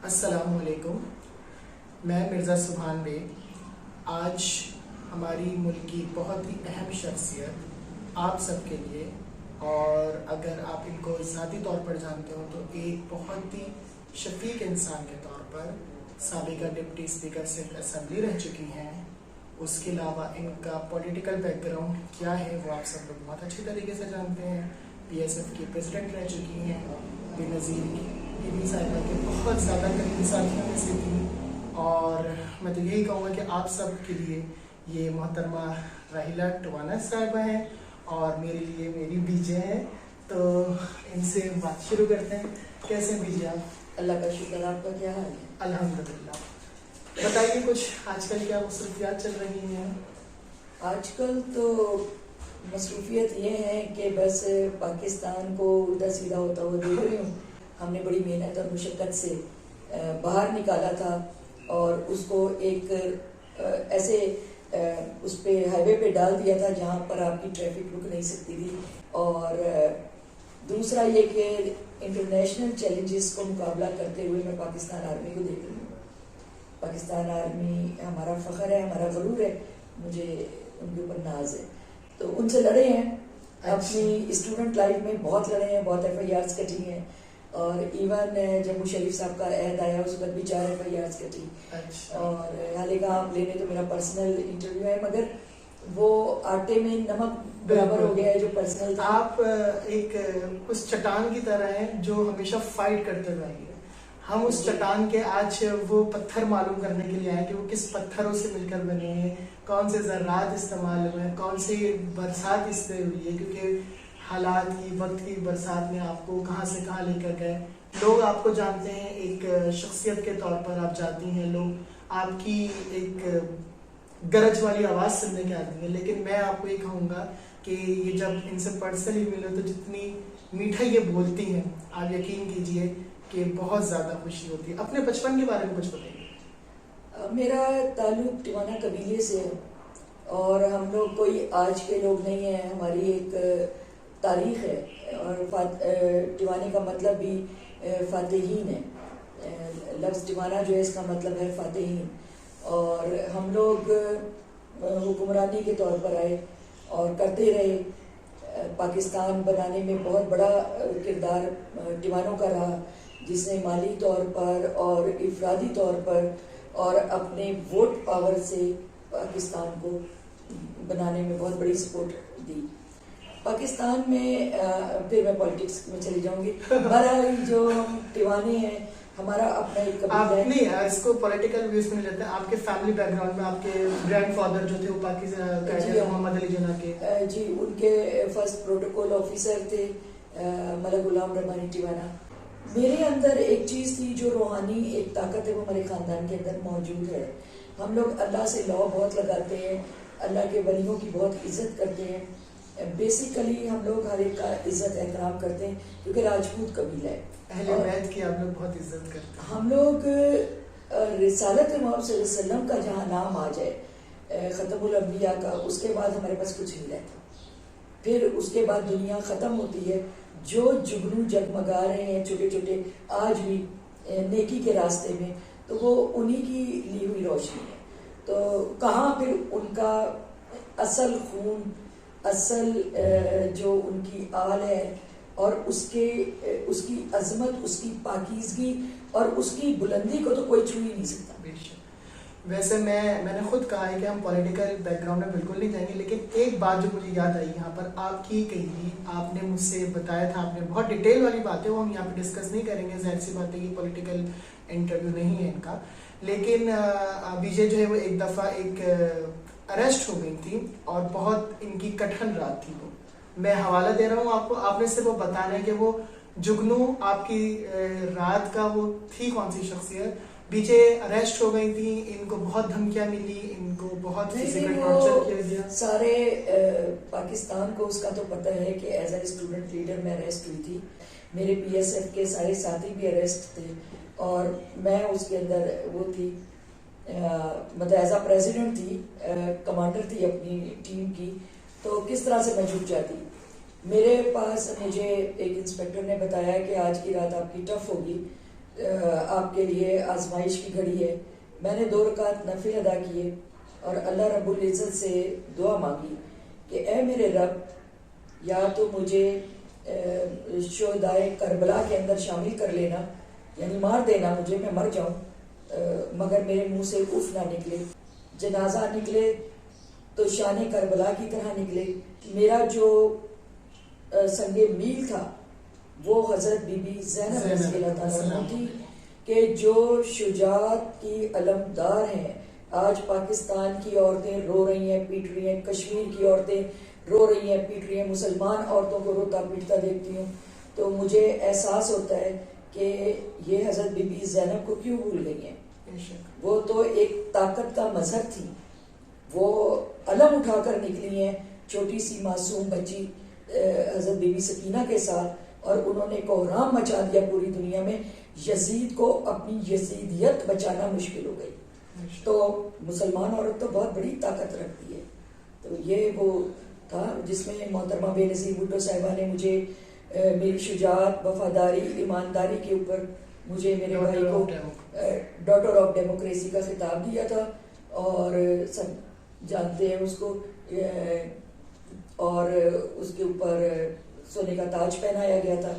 السلام علیکم، میں مرزا سبحان بیگ آج ہماری ملک کی بہت ہی اہم شخصیت آپ سب کے لیے، اور اگر آپ ان کو ذاتی طور پر جانتے ہو تو ایک بہت ہی شفیق انسان کے طور پر سابقہ ڈپٹی اسپیکر سندھ اسمبلی رہ چکی ہیں۔ اس کے علاوہ ان کا پولیٹیکل بیک گراؤنڈ کیا ہے وہ آپ سب لوگ بہت اچھی طریقے سے جانتے ہیں۔ پی ایس ایف کی پریزیڈنٹ رہ چکی ہیں، بے نظیر کی صاحبہ کے بہت زیادہ قریبی ساتھیوں میں سے تھی، اور میں تو یہی کہوں گا کہ آپ سب کے لیے یہ محترمہ راحیلہ ٹوانا صاحبہ ہیں اور میرے لیے میری بیجے ہیں۔ تو ان سے بات شروع کرتے ہیں۔ کیسے بیجے آپ؟ اللہ کا شکر، آپ کا کیا حال ہے؟ الحمدللہ۔ بتائیے کچھ آج کل کیا مصروفیات چل رہی ہیں؟ آج کل تو مصروفیت یہ ہے کہ بس پاکستان کو الٹا سیدھا ہوتا ہوا دیکھ رہی ہوں۔ ہم نے بڑی محنت اور مشقت سے باہر نکالا تھا اور اس کو ایک ایسے اس پہ ہائی وے پہ ڈال دیا تھا جہاں پر آپ کی ٹریفک رک نہیں سکتی تھی، اور دوسرا یہ کہ انٹرنیشنل چیلنجز کو مقابلہ کرتے ہوئے میں پاکستان آرمی کو دیکھ رہی ہوں۔ پاکستان آرمی ہمارا فخر ہے، ہمارا غرور ہے، مجھے ان کے اوپر ناز ہے۔ تو ان سے لڑے ہیں، اپنی اسٹوڈنٹ لائف میں بہت لڑے ہیں، بہت ایف آئی آرز کٹی ہیں، اور ایون جب مشرف صاحب کا عہد آیا اس وقت بھی 4 ایف آئی آرز کٹی۔ اور حالے کا آپ لینے تو میرا پرسنل انٹرویو ہے، مگر وہ آٹے میں نمک برابر ہو گیا ہے جو پرسنل تھا۔ آپ ایک اس چٹان کی طرح ہیں جو ہمیشہ فائٹ کرتے رہے ہیں۔ ہم اس چٹان کے آج وہ پتھر معلوم کرنے کے لیے آئے کہ وہ کس پتھروں سے مل کر بنے ہیں، کون سے ذرات استعمال ہوئے ہیں، کون سی برسات اس سے ہوئی ہے، کیونکہ حالات کی وقت کی برسات میں آپ کو کہاں سے کہاں لے کر گئے۔ لوگ آپ کو جانتے ہیں ایک شخصیت کے طور پر، آپ جاتی ہیں، لوگ آپ کی ایک گرج والی آواز سننے کے آتی ہیں، لیکن میں آپ کو یہ کہوں گا کہ یہ جب ان سے پرسنلی ملے تو جتنی میٹھا یہ بولتی ہیں آپ یقین کیجئے کہ بہت زیادہ خوشی ہوتی ہے۔ اپنے بچپن کے بارے میں کچھ بتائیے۔ میرا تعلق ٹوانا قبیلے سے ہے، اور ہم لوگ کوئی آج کے لوگ نہیں ہیں، ہماری ایک تاریخ ہے، اور ٹوانے کا مطلب بھی فاتحین ہے۔ لفظ ٹوانا جو ہے اس کا مطلب ہے فاتحین، اور ہم لوگ حکمرانی کے طور پر آئے اور کرتے رہے۔ پاکستان بنانے میں بہت بڑا کردار ٹوانوں کا رہا، جس نے مالی طور پر اور افرادی طور پر اور اپنے ووٹ پاور سے پاکستان کو بنانے میں بہت بڑی سپورٹ دی۔ پاکستان میں پھر میں پالیٹکس میں چلی جاؤں گی۔ بہرحال جو ہم ٹوانے ہیں، ہمارا اپنا ایک آپ قبیلہ ہے۔ نہیں اس کو پولیٹیکل ویوز میں لیتے ہیں۔ آپ کے فیملی بیک گراؤنڈ میں آپ کے گرینڈ فادر جو تھے وہ پاکستان محمد علی جناح کے، جی، ان کے فرسٹ پروٹوکول آفیسر تھے ملک غلام رحمانی ٹوانا۔ میرے اندر ایک چیز تھی جو روحانی ایک طاقت ہے، وہ ہمارے خاندان کے اندر موجود ہے۔ ہم لوگ اللہ سے لا بہت لگاتے ہیں، اللہ کے ولیوں کی بہت عزت کرتے ہیں۔ بیسیکلی ہم لوگ ہر ایک کا عزت احترام کرتے ہیں کیونکہ راجپوت قبیلہ ہے۔ اہل بیت کی آپ لوگ بہت عزت کرتے ہیں۔ ہم لوگ رسالت محمد صلی اللہ علیہ وسلم کا جہاں نام آ جائے، ختم الانبیاء کا، اس کے بعد ہمارے پاس کچھ نہیں رہتا۔ پھر اس کے بعد دنیا ختم ہوتی ہے۔ جو جگنو جگمگا رہے ہیں چھوٹے چھوٹے آج بھی نیکی کے راستے میں، تو وہ انہی کی لی ہوئی روشنی ہے۔ تو کہاں پھر ان کا اصل خون، اصل جو ان کی آل ہے، اور اس کی عظمت، اس کی پاکیزگی اور اس کی بلندی کو تو کوئی چھو ہی نہیں سکتا۔ ویسے میں نے خود کہا ہے کہ ہم پولیٹیکل بیک گراؤنڈ میں بالکل نہیں جائیں گے، لیکن ایک بات جو مجھے یاد آئی یہاں پر آپ کی کہی، آپ نے مجھ سے بتایا تھا، آپ نے بہت ڈیٹیل والی بات ہے وہ ہم یہاں پہ ڈسکس نہیں کریں گے، ظاہر سی بات ہے یہ پولیٹیکل انٹرویو نہیں ہے ان کا، لیکن بیجے جو ہے وہ ایک دفعہ ایک اریسٹ ہو گئی تھی اور بہت ان کی کٹھن رات تھی۔ وہ میں حوالہ دے رہا ہوں آپ کو، آپ نے صرف وہ بتانا ہے کہ وہ جگنو آپ کی رات کا وہ تھی کون سی شخصیت۔ بیچے اریسٹ ہو گئی تھی، ان کو بہت دھمکیاں ملی، ان کو بہت فزیکل ٹارچر کیا گیا۔ سارے پاکستان کو اس کا تو پتہ ہے کہ ایز اے اسٹوڈنٹ لیڈر میں اریسٹ ہوئی تھی، میرے پی ایس ایف کے سارے ساتھی بھی اریسٹ تھے، اور میں اس کے اندر وہ تھی، مطلب ایز اے پریزیڈنٹ تھی، کمانڈر تھی اپنی ٹیم کی۔ تو کس طرح سے میں جھک جاتی؟ میرے پاس مجھے ایک انسپیکٹر نے بتایا کہ آج کی رات آپ کی ٹف ہوگی، آپ کے لیے آزمائش کی گھڑی ہے. میں نے 2 رکعت نفل ادا کیے اور اللہ رب العزت سے دعا مانگی کہ اے میرے رب، یا تو مجھے شہدائے کربلا کے اندر شامل کر لینا، یعنی مار دینا مجھے، میں مر جاؤں مگر میرے منہ سے اف نہ نکلے. جنازہ نکلے تو شان کربلا کی طرح نکلے. میرا جو سنگ میل تھا وہ حضرت بی بی زینب رضی اللہ تعالیٰ عنہ تھی، کہ جو شجاعت کی علمدار ہیں. آج پاکستان کی عورتیں رو رہی ہیں، پیٹ رہی ہیں، کشمیر کی عورتیں رو رہی ہیں، پیٹ رہی ہیں. مسلمان عورتوں کو روتا پیٹتا دیکھتی ہوں تو مجھے احساس ہوتا ہے کہ یہ حضرت بی بی زینب کو کیوں بھول گئی ہیں. وہ تو ایک طاقت کا مظہر تھی، وہ علم اٹھا کر نکلی ہیں چھوٹی سی معصوم بچی حضرت بی بی سکینہ کے ساتھ، اور انہوں نے کوہرام مچا دیا پوری دنیا میں. یزید کو اپنی یزیدیت بچانا مشکل ہو گئی. تو مسلمان عورت تو بہت بڑی طاقت رکھتی ہے. تو یہ وہ تھا جس میں محترمہ بے نظیر بھٹو صاحبہ نے مجھے میری شجاعت، وفاداری، ایمانداری کے اوپر مجھے میرے بھائی کو ڈاٹر آف ڈیموکریسی کا خطاب دیا تھا، اور سب جانتے ہیں اس کو، اور اس کے اوپر سونے کا تاج پہنایا گیا تھا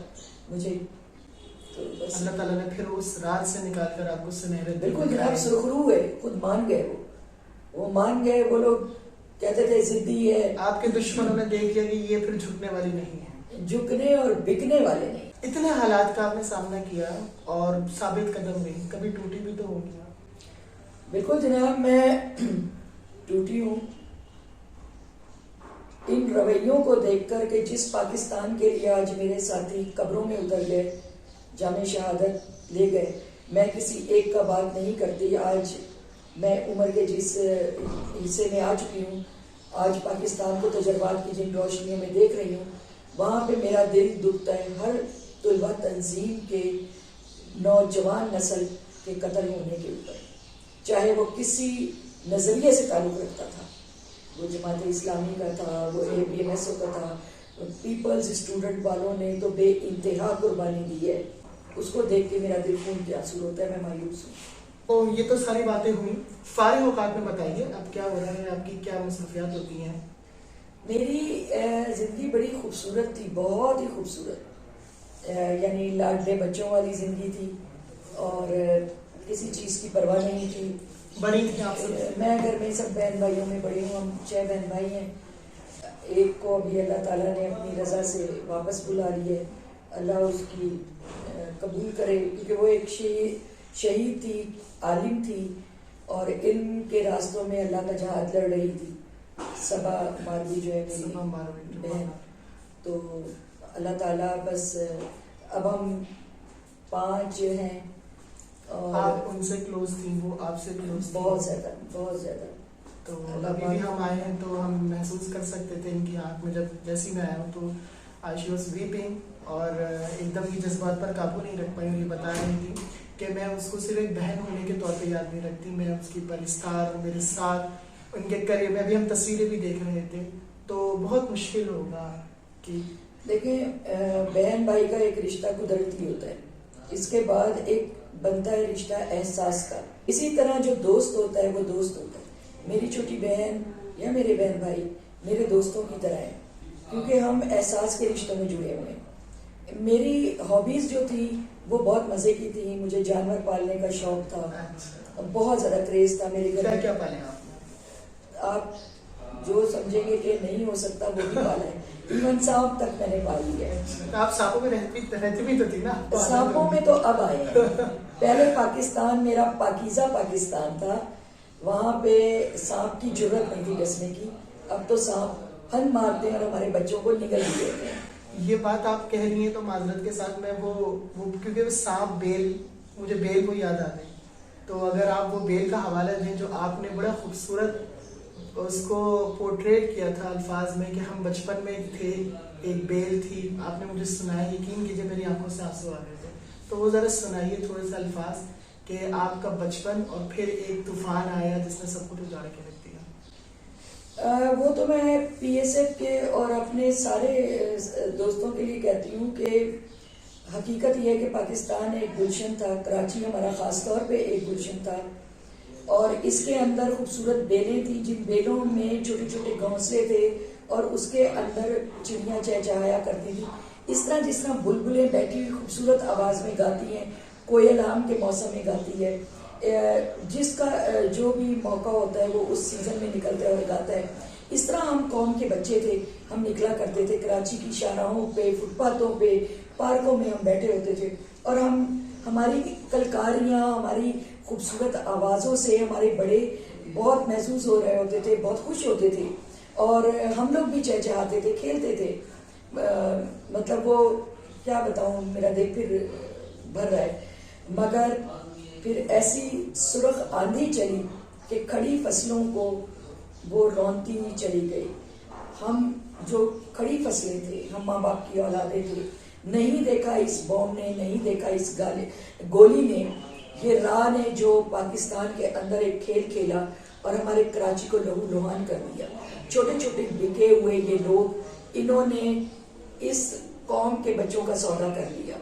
مجھے. تو بس اللہ تعالیٰ نے پھر اس رات سے نکال کر آپ کو سنہرے. بالکل جناب، سرخرو ہے، خود مان گئے. وہ مان گئے. وہ لوگ کہتے تھے ضدی ہے. آپ کے دشمنوں نے دیکھ لیا کہ یہ پھر جھکنے والی نہیں ہے، جھکنے اور بکنے والے نہیں. اتنے حالات کا آپ نے سامنا کیا اور ثابت قدم رہی، کبھی ٹوٹی بھی تو ہوگی آپ؟ بالکل جناب، میں ٹوٹی ہوں ان رویوں کو دیکھ کر کہ جس پاکستان کے لیے آج میرے ساتھی قبروں میں اتر گئے، جام شہادت لے گئے. میں کسی ایک کا بات نہیں کرتی. آج میں عمر کے جس حصے میں آ چکی ہوں، آج پاکستان کو تجربات کی جن روشنیوں میں دیکھ رہی ہوں، وہاں پہ میرا دل دکھتا ہے ہر طلبہ تنظیم کے نوجوان نسل کے قتل ہونے کے اوپر، چاہے وہ کسی نظریے سے تعلق رکھتا تھا. وہ جماعت اسلامی کا تھا، وہ APMSO کا تھا. پیپلز اسٹوڈنٹ والوں نے تو بے انتہا قربانی دی ہے. اس کو دیکھ کے میرا دل خون کے آنسو ہوتا ہے. میں مایوس ہوں. یہ تو ساری باتیں ہوئی. فارغ اوقات میں بتائیے اب کیا ہو رہا ہے، آپ کی کیا مصروفیات ہوتی ہیں؟ میری زندگی بڑی خوبصورت تھی، بہت ہی خوبصورت. یعنی لاڈلے بچوں والی زندگی تھی اور کسی چیز کی پرواہ نہیں تھی. بڑی تھی آپ سے؟ میں گھر میں سب بہن بھائیوں میں بڑی ہوں. ہم 6 بہن بھائی ہیں. ایک کو ابھی اللہ تعالیٰ نے اپنی رضا سے واپس بلا لی ہے. اللہ اس کی قبول کرے، کیونکہ وہ ایک شہید تھی، عالم تھی، اور علم کے راستوں میں اللہ کا جہاد لڑ رہی تھی. صبا ماروی جو ہے میری بہن. تو اللہ تعالیٰ بس اب ہم 5 ہیں. اور آپ ان سے کلوز تھیں، وہ آپ سے کلوز تھیں؟ بہت زیادہ، بہت زیادہ. تو ابھی بھی ہم آئے ہیں تو ہم محسوس کر سکتے تھے ان کی آنکھ میں، جب جیسی میں آیا ہوں تو شی واز ویپنگ، اور ایک دم یہ جذبات پر قابو نہیں رکھ پائی. اور یہ بتا رہی تھی کہ میں اس کو صرف ایک بہن ہونے کے طور پہ یاد نہیں رکھتی، میں اس کی پرستار ہوں، میرے ساتھ ان کے قریب. میں ابھی ہم تصویریں بھی دیکھ رہے تھے تو بہت مشکل ہوگا کہ دیکھیں، بہن بھائی کا ایک رشتہ قدرتی ہوتا ہے، اس کے بعد ایک بنتا ہے رشتہ احساس کا. اسی طرح جو دوست ہوتا ہے وہ دوست ہوتا ہے. میری چھوٹی بہن یا میرے بہن بھائی میرے دوستوں کی طرح ہیں، کیونکہ ہم احساس کے رشتوں میں جڑے ہوئے ہیں. میری ہابیز جو تھی وہ بہت مزے کی تھی. مجھے جانور پالنے کا شوق تھا، بہت زیادہ کریز تھا میرے گھر میں. کیا پالیں آپ جو سمجھیں گے کہ نہیں ہو سکتا وہ بھی پالا ہے. ایون سانپ تک میں نے پالی ہے. آپ سانپوں میں رہتی بھی تو تھی نا؟ سانپوں میں تو اب آئے ہیں. پہلے پاکستان میرا پاکیزہ پاکستان تھا، وہاں پہ سانپ کی جرت نہیں تھی ڈسنے کی. اب تو سانپ پھن مارتے ہیں اور ہمارے بچوں کو نگل بھی دیتے ہیں. یہ بات آپ کہہ رہی ہیں تو معذرت کے ساتھ میں وہ کیونکہ سانپ بیل، مجھے بیل کو یاد آ گئی. تو اگر آپ وہ بیل کا حوالہ دیں جو آپ نے بڑا خوبصورت اس کو پورٹریٹ کیا تھا الفاظ میں، کہ ہم بچپن میں تھے، ایک بیل تھی، آپ نے مجھے سنایا، یقین کیجیے میری آنکھوں سے آنسو آ گئے تھے. تو وہ ذرا سنائیے تھوڑے سے الفاظ کہ آپ کا بچپن اور پھر ایک طوفان آیا جس نے سب کچھ اجاڑ کے رکھ دیا. وہ تو میں PSF کے اور اپنے سارے دوستوں کے لیے کہتی ہوں کہ حقیقت یہ ہے کہ پاکستان ایک گلشن تھا، کراچی ہمارا خاص طور پہ ایک گلشن تھا، اور اس کے اندر خوبصورت بیلیں تھیں جن بیلوں میں چھوٹے چھوٹے گھونسلے تھے اور اس کے اندر چڑیاں چہچہایا کرتی تھیں. اس طرح جس طرح بلبلیں بیٹھی ہوئی خوبصورت آواز میں گاتی ہیں، کوئل آم کے موسم میں گاتی ہے، جس کا جو بھی موقع ہوتا ہے وہ اس سیزن میں نکلتا ہے اور گاتا ہے. اس طرح ہم قوم کے بچے تھے، ہم نکلا کرتے تھے کراچی کی شاہراہوں پہ، فٹ پاتھوں پہ، پارکوں میں ہم بیٹھے ہوتے تھے، اور ہماری کلکاریاں، ہماری خوبصورت آوازوں سے ہمارے بڑے بہت محسوس ہو رہے ہوتے تھے، بہت خوش ہوتے تھے، اور ہم لوگ بھی چہچہاتے تھے، کھیلتے تھے. مطلب وہ کیا بتاؤں، میرا دیکھ پھر بھر رہا ہے. مگر پھر ایسی سرخ آندھی چلی کہ کھڑی فصلوں کو وہ رونتی ہوئی چلی گئی. ہم جو کھڑی فصلیں تھے، ہم ماں باپ کی اولادیں تھے، نہیں دیکھا اس بوم نے، نہیں دیکھا اس گولی نے، یہ راہ نے جو پاکستان کے اندر ایک کھیل کھیلا اور ہمارے کراچی کو لہو لہان کر دیا. چھوٹے چھوٹے بکے ہوئے یہ لوگ، انہوں نے اس قوم کے بچوں کا سودا کر لیا،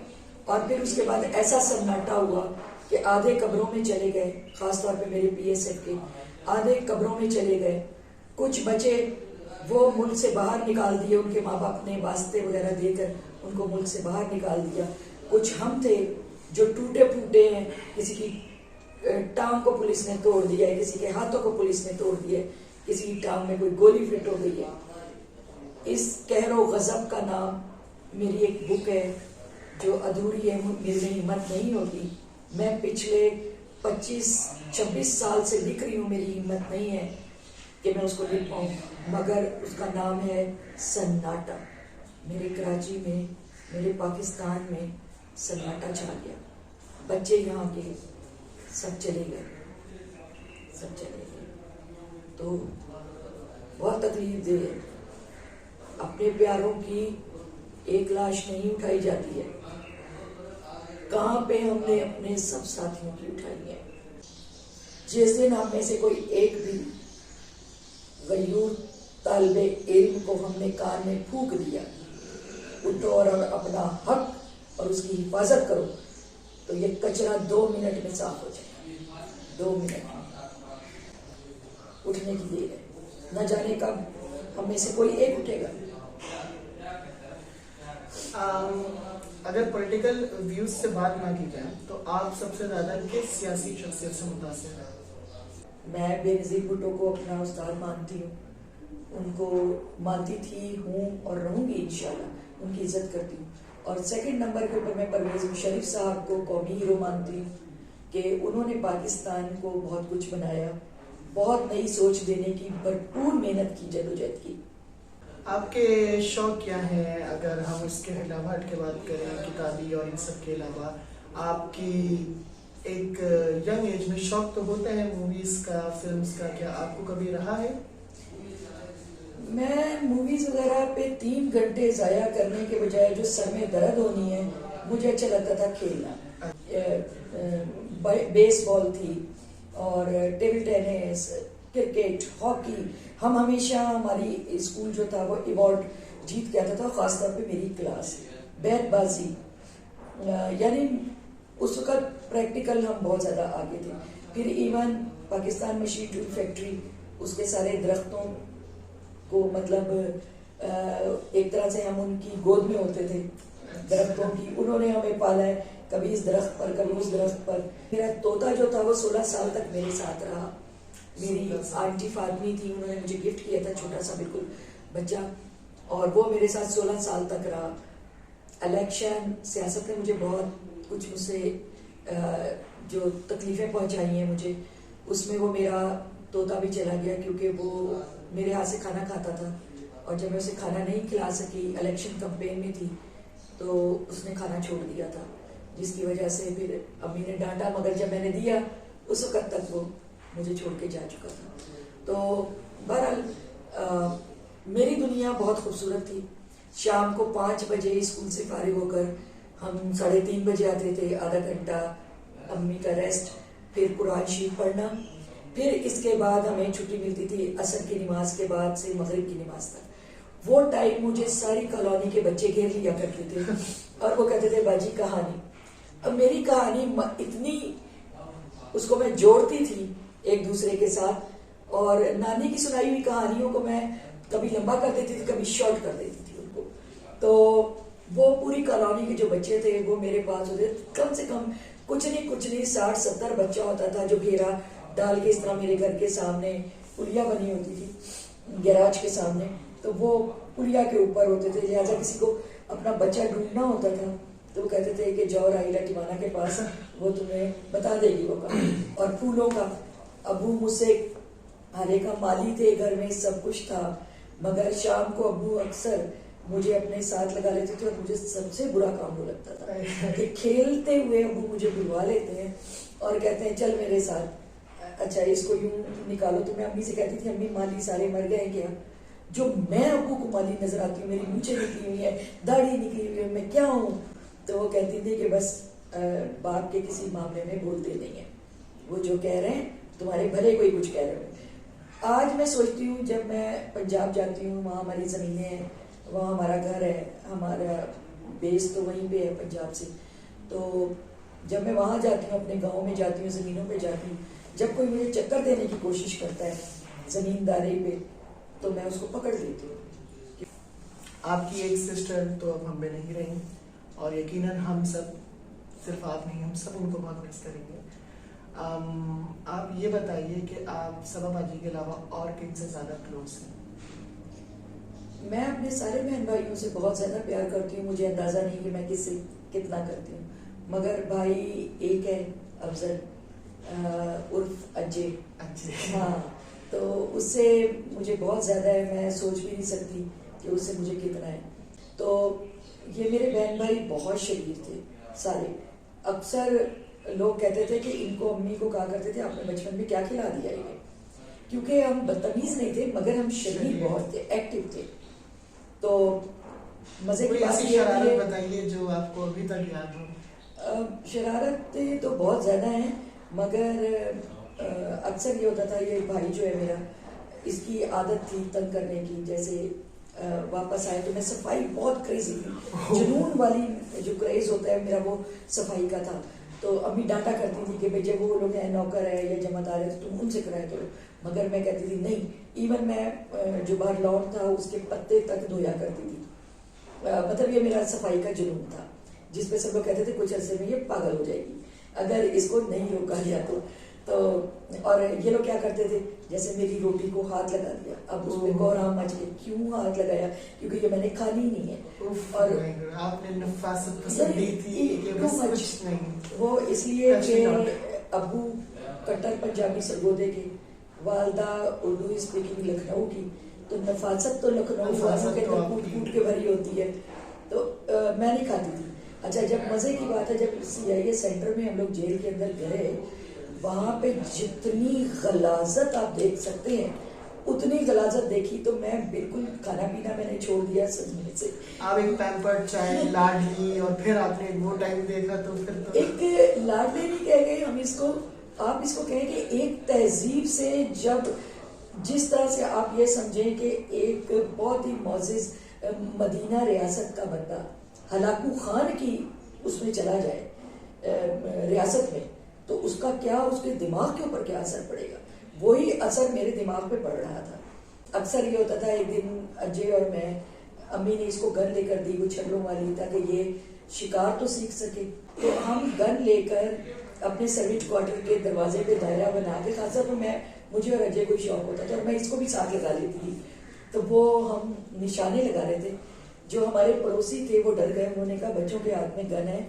اور پھر اس کے بعد ایسا سناٹا ہوا کہ آدھے قبروں میں چلے گئے، خاص طور پہ میرے پی ایس ایف کے آدھے قبروں میں چلے گئے. کچھ بچے وہ ملک سے باہر نکال دیے، ان کے ماں باپ نے واسطے وغیرہ دے کر ان کو ملک سے باہر نکال دیا. کچھ ہم تھے جو ٹوٹے پھوٹے ہیں، کسی کی ٹانگ کو پولیس نے توڑ دیا ہے، کسی کے ہاتھوں کو پولیس نے توڑ دیا ہے، کسی کی ٹانگ میں کوئی گولی فٹ ہو گئی ہے. اس قہر و غضب کا نام میری ایک بک ہے جو ادھوری ہے، میرے میں ہمت نہیں ہوتی. میں پچھلے 25-26 سال سے لکھ رہی ہوں، میری ہمت نہیں ہے کہ میں اس کو لکھ پاؤں، مگر اس کا نام ہے سناٹا. میرے کراچی میں، میرے پاکستان میں سناٹا چھا گیا. بچے یہاں کے سب چلے گئے، سب چلے گئے. تو بہت تکلیف دہ ہے. اپنے پیاروں کی ایک لاش نہیں اٹھائی جاتی ہے، کہاں پہ ہم نے اپنے سب ساتھیوں کی اٹھائی ہے. جس دن ہم میں سے کوئی ایک بھی غیور طالب علم کو ہم نے کان میں پھونک دیا، اٹھو اور اپنا حق اور اس کی حفاظت کرو، تو یہ کچرا 2 منٹ میں صاف ہو جائے. 2 منٹ میں اٹھنے کی دیر ہے. نہ جانے کب ہم میں سے کوئی ایک اٹھے گا. اگر پولیٹیکل ویوز سے بات نہ کی جائے تو آپ سب سے زیادہ کس سیاسی شخصیت سے متاثر ہیں؟ میں بے نظیر بھٹو کو اپنا استاد مانتی ہوں، ان کو مانتی تھی، ہوں اور رہوں گی انشاءاللہ. ان کی عزت کرتی ہوں. اور سیکنڈ نمبر کے اوپر میں پرویز مشرف صاحب کو قومی ہیرو مانتی ہوں کہ انہوں نے پاکستان کو بہت کچھ بنایا، بہت نئی سوچ دینے کی بھرپور محنت کی، جدوجہد کی. آپ کے شوق کیا ہیں؟ اگر ہم اس کے علاوہ ہٹ کے بات کریں، کتابی اور ان سب کے علاوہ، آپ کی ایک ینگ ایج میں شوق تو ہوتا ہے موویز کا، فلمز کا، کیا آپ کو کبھی رہا ہے؟ میں موویز وغیرہ پہ 3 گھنٹے ضائع کرنے کے بجائے جو سر میں درد ہونی ہے، مجھے اچھا لگتا تھا کھیلنا. بیس بال تھی اور ٹیبل ٹینس، کرکٹ، ہاکی. ہم ہمیشہ، ہماری اسکول جو تھا وہ ایوارڈ جیت کے آتا تھا، خاص طور پہ میری کلاس. بیت بازی، یعنی اس وقت پریکٹیکل ہم بہت زیادہ آگے تھے. پھر even Pakistan machine tool factory, اس کے سارے درختوں کو، مطلب ایک طرح سے ہم ان کی گود میں ہوتے تھے درختوں کی. انہوں نے ہمیں پالا ہے، کبھی اس درخت پر، کبھی اس درخت پر. میرا طوطا جو تھا وہ 16 سال تک میرے ساتھ رہا. میری آنٹی فاطمی تھی، انہوں نے مجھے گفٹ کیا تھا، چھوٹا سا بالکل بچہ، اور وہ میرے ساتھ 16 سال تک رہا. الیکشن، سیاست نے مجھے بہت کچھ، مجھ سے جو تکلیفیں پہنچائی ہیں مجھے، اس میں وہ میرا طوطا بھی چلا گیا، کیونکہ وہ میرے ہاتھ سے کھانا کھاتا تھا، اور جب میں اسے کھانا نہیں کھلا سکی، الیکشن کمپین میں تھی، تو اس نے کھانا چھوڑ دیا تھا، جس کی وجہ سے پھر امی نے ڈانٹا، مگر جب میں نے دیا اس وقت تک وہ مجھے چھوڑ کے جا چکا تھا. تو بہرحال میری دنیا بہت خوبصورت تھی. شام کو 5 بجے اسکول سے فارغ ہو کر ہم 3:30 بجے آتے تھے، آدھا گھنٹہ امی کا ریسٹ، پھر قرآن شریف پڑھنا، پھر اس کے بعد ہمیں چھٹی ملتی تھی عصر کی نماز کے بعد سے مغرب کی نماز تک. وہ ٹائم مجھے ساری کالونی کے بچے گھیر لیا کرتے تھے، اور وہ کہتے تھے باجی کہانی. اب میری کہانی اتنی اس کو میں جوڑتی تھی ایک دوسرے کے ساتھ, اور نانی کی سنائی ہوئی کہانیوں کو میں کبھی لمبا کر دیتی تھی, کبھی شارٹ کر دیتی تھی ان کو. تو وہ پوری کالونی کے جو بچے تھے وہ میرے پاس ہوتے, کم سے کم کچھ نہیں 60-70 بچہ ہوتا تھا جو گھیرا ڈال کے اس طرح میرے گھر کے سامنے پلیا بنی ہوتی تھی گیراج کے سامنے, تو وہ پلیا کے اوپر ہوتے تھے. لہٰذا کسی کو اپنا بچہ ڈھونڈنا ہوتا تھا تو وہ کہتے تھے کہ جاؤ راہیلا ٹیوانا کے پاس, وہ تمہیں بتا دے گی وہ کام. اور پھولوں کا ابو مجھ سے ہر ایک مالی تھے, گھر میں سب کچھ تھا, مگر شام کو ابو اکثر مجھے اپنے ساتھ لگا لیتے تھے, اور مجھے سب سے برا کام وہ لگتا تھا کہ کھیلتے ہوئے ابو مجھے بلوا لیتے ہیں اور کہتے ہیں چل میرے ساتھ, اچھا اس کو یوں نکالو. تو میں امی سے کہتی تھی امی مالی سارے مر گئے کیا؟ جو میں ابو کو مالی نظر آتی ہوں, میری مونچھیں نکلی ہوئی ہیں, داڑھی نکلی ہوئی ہے, میں کیا ہوں؟ تو وہ کہتی تھی کہ بس باپ کے کسی معاملے میں بولتے نہیں ہیں, وہ جو کہہ رہے ہیں تمہارے بھلے کوئی کچھ کہہ رہے ہیں. آج میں سوچتی ہوں جب میں پنجاب جاتی ہوں, وہاں ہماری زمینیں ہیں, وہاں ہمارا گھر ہے, ہمارا بیس تو وہیں پہ ہے پنجاب سے. تو جب میں وہاں جاتی ہوں, اپنے گاؤں میں جاتی ہوں, زمینوں پہ جاتی ہوں, جب کوئی مجھے چکر دینے کی کوشش کرتا ہے زمینداری پہ تو میں اس کو پکڑ لیتی ہوں. آپ کی ایک سسٹر تو اب ہم میں نہیں رہی, اور یقیناً ہم سب, صرف آپ نہیں ہم سب ان کو بہت مس کریں گے. آپ یہ بتائیے کہ آپ صبا باجی کے علاوہ اور کن سے زیادہ کلوز ہیں؟ میں اپنے سارے بہن بھائیوں سے بہت زیادہ پیار کرتی ہوں, مجھے اندازہ نہیں کہ میں کس سے کتنا کرتی ہوں. مگر بھائی ایک ہے افضل عرف اجے, ہاں, تو اس سے مجھے بہت زیادہ ہے, میں سوچ بھی نہیں سکتی کہ اس سے مجھے کتنا ہے. تو یہ میرے بہن بھائی بہت شریر تھے سارے. اکثر لوگ کہتے تھے کہ ان کو امی کو کہا کرتے تھے آپ نے بچپن میں کیا کھلا دیا ہے, کیونکہ ہم بدتمیز نہیں تھے مگر ہم شریر بہت تھے, ایکٹیو تھے. تو مزے کی بات یہ ہے, بتائیے جو آپ کو ابھی تک یاد ہو. شرارتیں تو بہت زیادہ ہیں, مگر اکثر یہ ہوتا تھا, یہ بھائی جو ہے میرا, اس کی عادت تھی تنگ کرنے کی. جیسے واپس آئے تو میں صفائی بہت کریزی تھی, جنون والی جو کریز ہوتا ہے میرا وہ صفائی کا تھا. تو امی ڈانٹا کرتی تھی کہ بھائی جب وہ لوگ ہیں نوکر ہے یا جمعدار ہے تو تم ان سے کرائے کرو, مگر میں کہتی تھی نہیں. ایون میں جو باہر لون تھا اس کے پتے تک دھویا کرتی تھی. مطلب یہ میرا صفائی کا جنون تھا, جس پہ سب لوگ کہتے تھے کچھ عرصے میں یہ پاگل ہو جائے گی اگر اس کو نہیں روکا گیا تو. اور یہ لوگ کیا کرتے تھے, جیسے میری روٹی کو ہاتھ لگا دیا, اب اس میں کوہرام مچ گئی, کیوں ہاتھ لگایا, کیونکہ یہ میں نے کھانی ہی نہیں ہے. اور آپ نے نفاست پسند دی تھی کہ بس کچھ نہیں, وہ اس لیے کہ ابو کٹر پنجابی سرگودے کے, والدہ اردو اسپیکنگ لکھنؤ کی, تو نفاست تو لکھنؤ والوں کے اندر کوٹ کوٹ کے بھری ہوتی ہے, تو میں نہیں کھاتی تھی. اچھا جب مزے کی بات ہے, جب سی آئی اے سینٹر میں ہم لوگ جیل کے اندر گئے, وہاں پہ جتنی غلاظت آپ دیکھ سکتے ہیں اتنی غلاظت دیکھی, تو میں بالکل کھانا پینا میں نے چھوڑ دیا سمجھنے سے. آپ ایک پیمپر چائے لاڈلی, اور پھر آپ نے وہ ٹائم دیکھا تو پھر تو ایک لاڈلی نہیں کہہ گئے ہم اس کو, آپ اس کو کہیں کہ ایک تہذیب سے, جب جس طرح سے آپ یہ سمجھیں کہ ایک بہت ہی معزز مدینہ ریاست کا بندہ ہلاکو خان کی اس میں چلا جائے ریاست میں, تو اس کا کیا, اس کے دماغ کے اوپر کیا اثر پڑے گا, وہی اثر میرے دماغ پہ پڑ رہا تھا. اکثر یہ ہوتا تھا, ایک دن اجے اور میں, امی نے اس کو گن لے کر دی وہ چھلوں والی, تاکہ یہ شکار تو سیکھ سکے. تو ہم گن لے کر اپنے سروس کوارٹر کے دروازے پہ دائرہ بنا کے, خاص طور پر مجھے اور اجے کو شوق ہوتا تھا, اور میں اس کو بھی ساتھ لگا لیتی تھی. تو وہ ہم نشانے لگا رہے تھے. جو ہمارے پڑوسی تھے وہ ڈر گئے, انہوں نے کہا بچوں کے ہاتھ میں گن ہے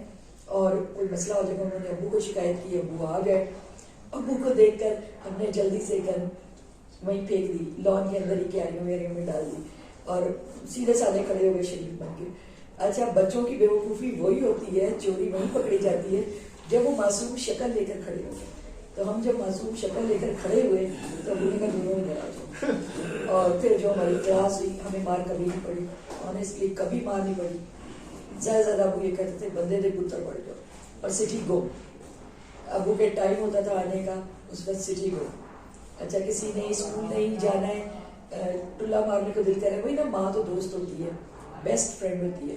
اور کوئی مسئلہ ہو جائے گا. انہوں نے ابو کو شکایت کی, ابو آ گئے. ابو کو دیکھ کر ہم نے جلدی سے گن وہیں پھینک دی, لان کے اندر ہی کیاریوں ویریوں میں ڈال دی, اور سیدھے سادھے کھڑے ہو گئے شریف بن کے. اچھا بچوں کی بیوقوفی وہی ہوتی ہے, چوری وہیں پکڑی جاتی ہے جب وہ معصوم شکل لے کر کھڑے ہو گئے. تو ہم جب معصوم شکل لے کر کھڑے ہوئے تو ابو نے کہا دونوں میں ڈرا دو. اور پھر جو ہماری کلاس ہوئی, ہمیں مار کبھی نہیں پڑی, آنیسٹلی کبھی مار نہیں پڑی. زیادہ زیادہ ابو یہ کہتے تھے بندے دے پتر پڑ جاؤ اور سٹی گو. ابو کے ٹائم ہوتا تھا آنے کا, اس وقت سٹی گو. اچھا کسی نے اسکول نہیں جانا ہے, ٹلا مارنے کو دل کرے, وہی نا, ماں تو دوست ہوتی ہے, بیسٹ فرینڈ ہوتی ہے.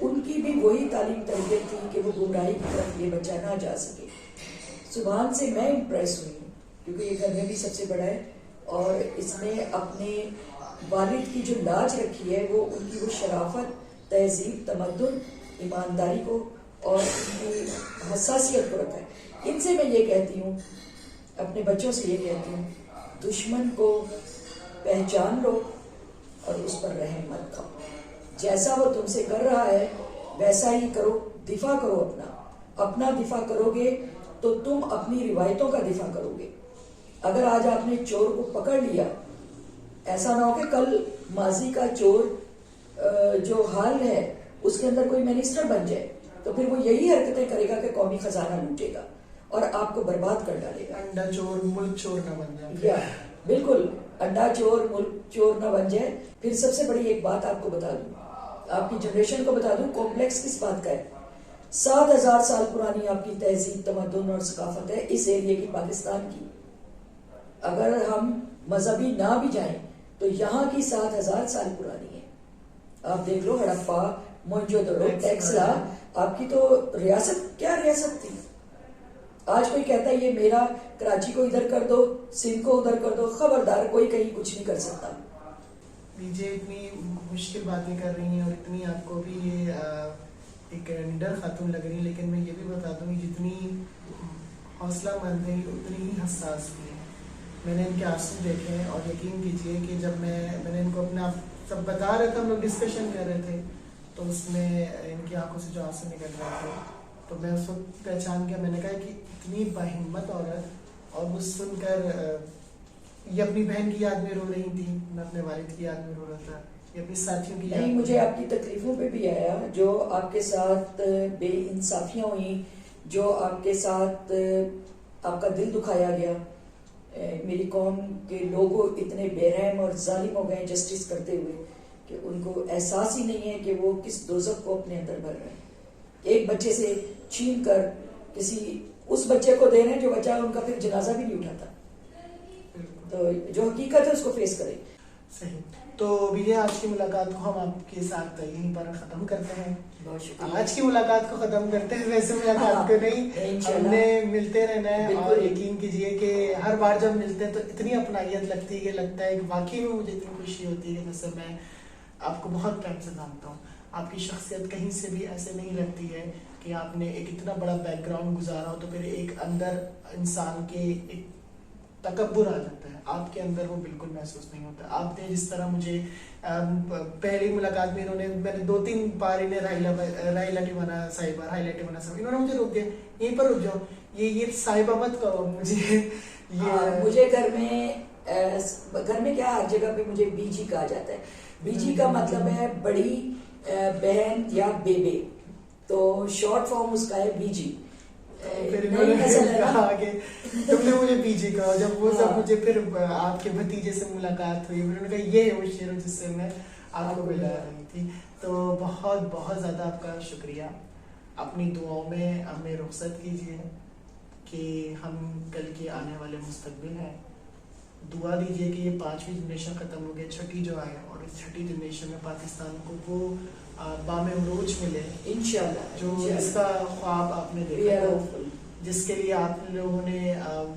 ان کی بھی وہی تعلیم تربیت تھی کہ وہ گمراہی کی طرف یہ بچہ نہ جا سکے. سبحان سے میں امپریس ہوئی ہوں کیونکہ یہ گھر میں بھی سب سے بڑا ہے اور اس نے اپنے والد کی جو لاج رکھی ہے وہ ان کی وہ شرافت, تہذیب, تمدن, ایمانداری کو اور ان کی حساسیت کو رکھا ہے. ان سے میں یہ کہتی ہوں, اپنے بچوں سے یہ کہتی ہوں, دشمن کو پہچان لو اور اس پر رحم مت کھاؤ. جیسا وہ تم سے کر رہا ہے ویسا ہی کرو, دفاع کرو اپنا دفاع کرو گے تو تم اپنی روایتوں کا دفاع کرو گے. اگر آج آپ نے چور کو پکڑ لیا, ایسا نہ ہو کہ کل ماضی کا چور جو حال ہے اس کے اندر کوئی منسٹر بن جائے تو پھر وہ یہی حرکتیں کرے گا کہ قومی خزانہ لوٹے گا اور آپ کو برباد کر ڈالے گا. انڈا چور ملک چور نہ بن جائے. بالکل, انڈا چور ملک چور نہ بن جائے. پھر سب سے بڑی ایک بات آپ کو بتا دوں, آپ کی جنریشن کو بتا دوں, کمپلیکس کس بات کا ہے. 7,000 سال پرانی آپ کی تہذیب, تمدن اور ثقافت ہے اس ایریے کی, پاکستان کی. اگر ہم مذہبی نہ بھی جائیں تو یہاں کی 7,000 سال پرانی ہے. آپ دیکھ لو, ہڑپا, موئنجو دڑو, ٹیکسلا, آپ کی تو ریاست کیا ریاست تھی. آج کوئی کہتا ہے یہ میرا, کراچی کو ادھر کر دو, سندھ کو ادھر کر دو, خبردار, کوئی کہیں کچھ نہیں کر سکتا. یہ اتنی مشکل باتیں کر رہی ہیں اور اتنی آپ کو بھی یہ ایک نڈر خاتون لگ رہی ہے, لیکن میں یہ بھی بتا دوں کہ جتنی حوصلہ مند ہے اتنی ہی حساس بھی ہے. میں نے ان کے آنسو دیکھے ہیں اور یقین کیجئے کہ جب میں نے ان کو اپنا سب بتا رہا تھا, ہم لوگ ڈسکشن کر رہے تھے, تو اس میں ان کی آنکھوں سے جو آنسو نکل رہے تھے تو میں اس وقت پہچان گیا. میں نے کہا کہ اتنی باہمت عورت, اور وہ سن کر یہ اپنی بہن کی یاد میں رو رہی تھی, میں اپنے والد کی یاد میں رو رہا تھا, یہ اپنی ساتھیوں کی یاد. نہیں, مجھے آپ کی تکلیفوں پہ بھی آیا, جو آپ کے ساتھ بے انصافیاں ہوئیں, جو آپ کے ساتھ آپ کا دل دکھایا گیا. میری قوم کے لوگوں اتنے بے رحم اور ظالم ہو گئے جسٹس کرتے ہوئے کہ ان کو احساس ہی نہیں ہے کہ وہ کس دوزخ کو اپنے اندر بھر رہے ہیں. ایک بچے سے چھین کر کسی اس بچے کو دے رہے ہیں جو بچہ ان کا پھر جنازہ بھی نہیں اٹھاتا. تو جو حقیقت ہے اس کو فیس کریں. صحیح. تو یہ آج کی ملاقات کو ہم آپ کے ساتھ یہیں پر ختم کرتے ہیں. بہت شکریہ. آج کی ملاقات کو ختم کرتے ہیں, ویسے ملاقات کو نہیں, ہم نے ملتے رہنا ہے. اور یقین کیجئے کہ ہر بار جب ملتے ہیں تو اتنی اپنائیت لگتی ہے, کہ لگتا ہے کہ واقعی میں مجھے اتنی خوشی ہوتی ہے. جیسے میں آپ کو بہت ٹائم سے جانتا ہوں, آپ کی شخصیت کہیں سے بھی ایسے نہیں لگتی ہے کہ آپ نے ایک اتنا بڑا بیک گراؤنڈ گزارا ہو تو پھر ایک اندر انسان کے ایک تکبر آ جاتا ہے. آپ کے اندر وہ بالکل محسوس نہیں ہوتا. آپ نے جس طرح مجھے پہلی ملاقات میں میں نے 2-3 بار انہیں رائلا ٹیوانا صاحبہ, انہوں نے مجھے روک دیا, یہیں پر رک جاؤ, یہ صاحبہ مت کہو مجھے. مجھے گھر میں کیا, ہر جگہ پہ مجھے بی جی کہا جاتا ہے. بی جی کا مطلب ہے بڑی بہن یا بیبے, تو شارٹ فارم اس کا ہے بی جی. پھر انہوں نے کہا کہ تم نے مجھے بی جی کہا. جب وہ سب مجھے پھر آپ کے بھتیجے سے ملاقات ہوئی, انہوں نے کہا یہ ہے وہ شیر جس سے میں آپ کو ملا رہی تھی. تو بہت بہت زیادہ آپ کا شکریہ. اپنی دعاؤں میں ہمیں رخصت کیجیے کہ ہم کل کے آنے والے مستقبل ہیں. دعا دیجیے کہ یہ 5ویں جنریشن ختم ہو گئی, 6ٹھی جو آئے, اور اس 6ٹھی جنریشن میں پاکستان کو وہ بام عروج ملے انشاءاللہ, جو اس کا خواب آپ نے دیکھا, جس کے لیے آپ لوگوں نے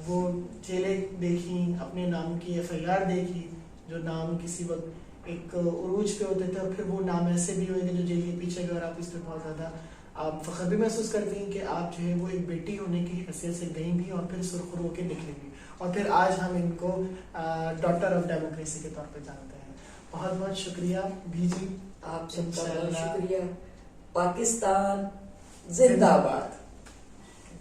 وہ جیلیں دیکھی, اپنے نام کی FIR دیکھی, جو نام کسی وقت ایک عروج پہ ہوتے تھے, اور پھر وہ نام ایسے بھی ہوئے کہ جو جیل کے پیچھے گئے, اور آپ اس پہ بہت زیادہ آپ فخر بھی محسوس کرتی ہیں کہ آپ جو ہے وہ ایک بیٹی ہونے کی حیثیت سے گئی بھی, اور پھر سرخرو کے نکلی بھی, اور پھر آج ہم ان کو ڈاکٹر آف ڈیموکریسی کے طور پہ جانتے ہیں. بہت بہت شکریہ بھی جی, آپ سب کا بہت شکریہ. پاکستان زندہ باد.